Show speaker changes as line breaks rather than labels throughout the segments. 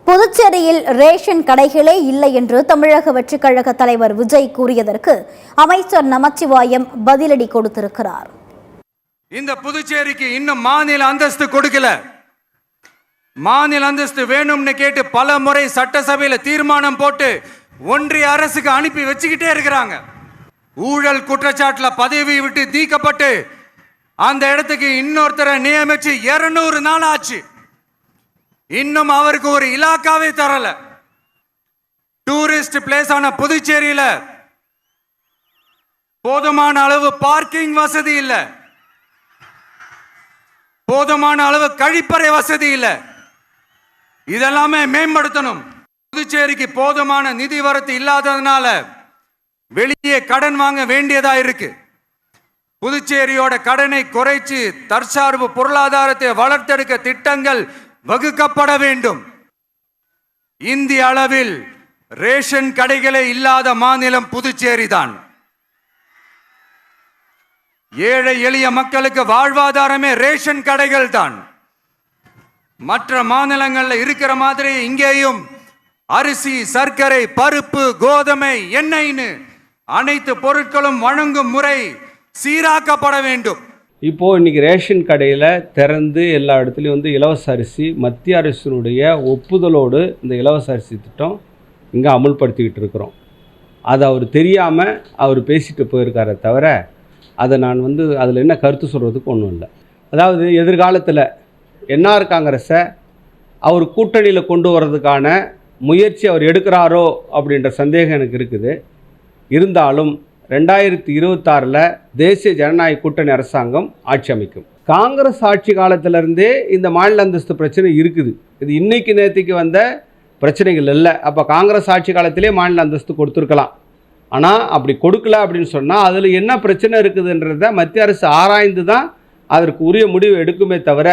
புதுச்சேரியில் ரேஷன் கடைகளே இல்லை என்று தமிழக வெற்றிக் கழக தலைவர் விஜய் கூறியதற்கு அமைச்சர் நமச்சிவாயம் பதிலடி கொடுத்திருக்கிறார்.
இந்த புதுச்சேரிக்கு இன்னும் மாநில அந்தஸ்து கொடுக்கல. மாநில அந்தஸ்து வேணும்னு கேட்டு பல முறை சட்டசபையில தீர்மானம் போட்டு ஒன்றிய அரசுக்கு அனுப்பி வச்சுக்கிட்டே இருக்கிறாங்க. ஊழல் குற்றச்சாட்டுல பதவி விட்டு நீக்கப்பட்டு அந்த இடத்துக்கு இன்னொருத்தரை நியமிச்சு 200 நாள் ஆச்சு. இன்னும் அவருக்கு ஒரு இலாக்காவே தரல. டூரிஸ்ட் பிளேஸ் ஆன புதுச்சேரியில போதுமான அளவு பார்க்கிங் வசதி இல்ல, போதுமான அளவு கழிப்பறை வசதி இல்ல. இதெல்லாமே மேம்படுத்தணும். புதுச்சேரிக்கு போதுமான நிதி வரத்து இல்லாததுனால வெளியே கடன் வாங்க வேண்டியதா இருக்கு. புதுச்சேரியோட கடனை குறைச்சு தற்சார்பு பொருளாதாரத்தை வளர்த்தெடுக்க திட்டங்கள் வகுக்கப்பட வேண்டும். இந்திய அளவில் ரேஷன் கடைகளே இல்லாத மாநிலம் புதுச்சேரி தான். ஏழை எளிய மக்களுக்கு வாழ்வாதாரமே ரேஷன் கடைகள் தான். மற்ற மாநிலங்கள்ல இருக்கிற மாதிரி இங்கேயும் அரிசி, சர்க்கரை, பருப்பு, கோதுமை, எண்ணெய்னு அனைத்து பொருட்களும் வழங்கும் முறை சீராக்கப்பட வேண்டும்.
இப்போது இன்றைக்கி ரேஷன் கடையில் திறந்து எல்லா இடத்துலையும் இலவச அரிசி மத்திய அரசினுடைய ஒப்புதலோடு இந்த இலவச அரிசி திட்டம் இங்கே அமுல்படுத்திக்கிட்டு இருக்கிறோம். அதை அவர் தெரியாமல் அவர் பேசிட்டு போயிருக்காரே தவிர அதை நான் அதில் என்ன கருத்து சொல்கிறதுக்கு ஒன்றும் இல்லை. அதாவது எதிர்காலத்தில் என்ஆர் காங்கிரஸை அவர் கூட்டணியில் கொண்டு வர்றதுக்கான முயற்சி அவர் எடுக்கிறாரோ அப்படின்ற சந்தேகம் எனக்கு இருக்குது. இருந்தாலும் 2026 தேசிய ஜனநாயக கூட்டணி அரசாங்கம் ஆட்சி அமைக்கும். காங்கிரஸ் ஆட்சி காலத்திலேருந்தே இந்த மாநில அந்தஸ்து பிரச்சனை இருக்குது. இது இன்னைக்கு நேற்றுக்கு வந்த பிரச்சனைகள் இல்லை. அப்போ காங்கிரஸ் ஆட்சி காலத்திலே மாநில அந்தஸ்து கொடுத்துருக்கலாம். ஆனால் அப்படி கொடுக்கல அப்படின்னு சொன்னால் அதில் என்ன பிரச்சனை இருக்குதுன்றத மத்திய அரசு ஆராய்ந்து தான் அதற்கு உரிய முடிவு எடுக்குமே தவிர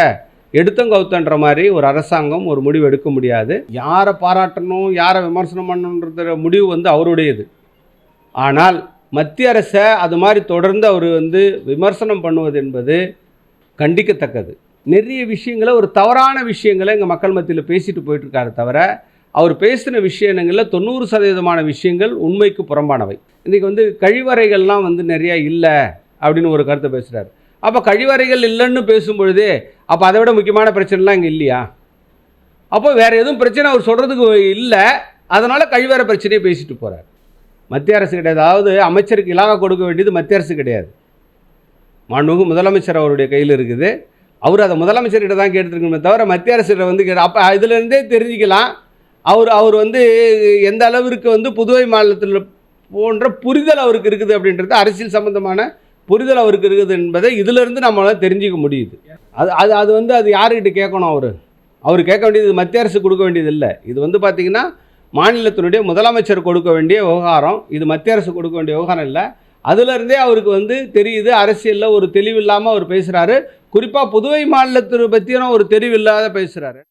எடுத்தங்கவுத்தன்ற மாதிரி ஒரு அரசாங்கம் ஒரு முடிவு எடுக்க முடியாது. யாரை பாராட்டணும், யாரை விமர்சனம் பண்ணணுன்ற முடிவு அவருடையது. ஆனால் மத்திய அரசை அது மாதிரி தொடர்ந்து அவர் விமர்சனம் பண்ணுவது என்பது கண்டிக்கத்தக்கது. நிறைய விஷயங்களை ஒரு தவறான விஷயங்களை எங்கள் மக்கள் மத்தியில் பேசிட்டு போயிட்டுருக்காரு தவிர அவர் பேசின விஷயங்களில் 90% விஷயங்கள் உண்மைக்கு புறம்பானவை. இன்றைக்கி கழிவறைகள்லாம் நிறையா இல்லை அப்படின்னு ஒரு கருத்தை பேசுகிறார். அப்போ கழிவறைகள் இல்லைன்னு பேசும்பொழுது அப்போ அதை விட முக்கியமான பிரச்சனைலாம் இங்கே இல்லையா? அப்போ வேறு எதுவும் பிரச்சனை அவர் சொல்கிறதுக்கு இல்லை, அதனால் கழிவறை பிரச்சனையை பேசிட்டு போகிறார். மத்திய அரசு கிடையாது. அதாவது அமைச்சருக்கு இலாகா கொடுக்க வேண்டியது மத்திய அரசு கிடையாது, மாண்புமிகு முதலமைச்சர் அவருடைய கையில் இருக்குது. அவர் அதை முதலமைச்சர்கிட்ட தான் கேட்டுருக்கணுமே தவிர மத்திய அரசிடம் கேட்டு. அப்போ இதிலேருந்தே தெரிஞ்சுக்கலாம் அவர் எந்த அளவிற்கு புதுவை மாநிலத்தில் போன்ற புரிதல் அவருக்கு இருக்குது அப்படின்றது, அரசியல் சம்பந்தமான புரிதல் அவருக்கு இருக்குது என்பதை இதிலிருந்து நம்மளால் தெரிஞ்சிக்க முடியுது. அது யாருக்கிட்ட கேட்கணும்? அவர் கேட்க வேண்டியது மத்திய அரசு கொடுக்க வேண்டியது இல்லை. இது பார்த்திங்கன்னா மாநிலத்தினுடைய முதலமைச்சர் கொடுக்க வேண்டிய விவகாரம். இது மத்திய அரசு கொடுக்க வேண்டிய விவகாரம் இல்லை. அதிலிருந்தே அவருக்கு தெரியுது அரசியலில் ஒரு தெளிவில்லாமல் அவர் பேசுகிறாரு. குறிப்பாக புதுவை மாநிலத்தை பற்றியான ஒரு தெளிவில்லாத பேசுகிறாரு.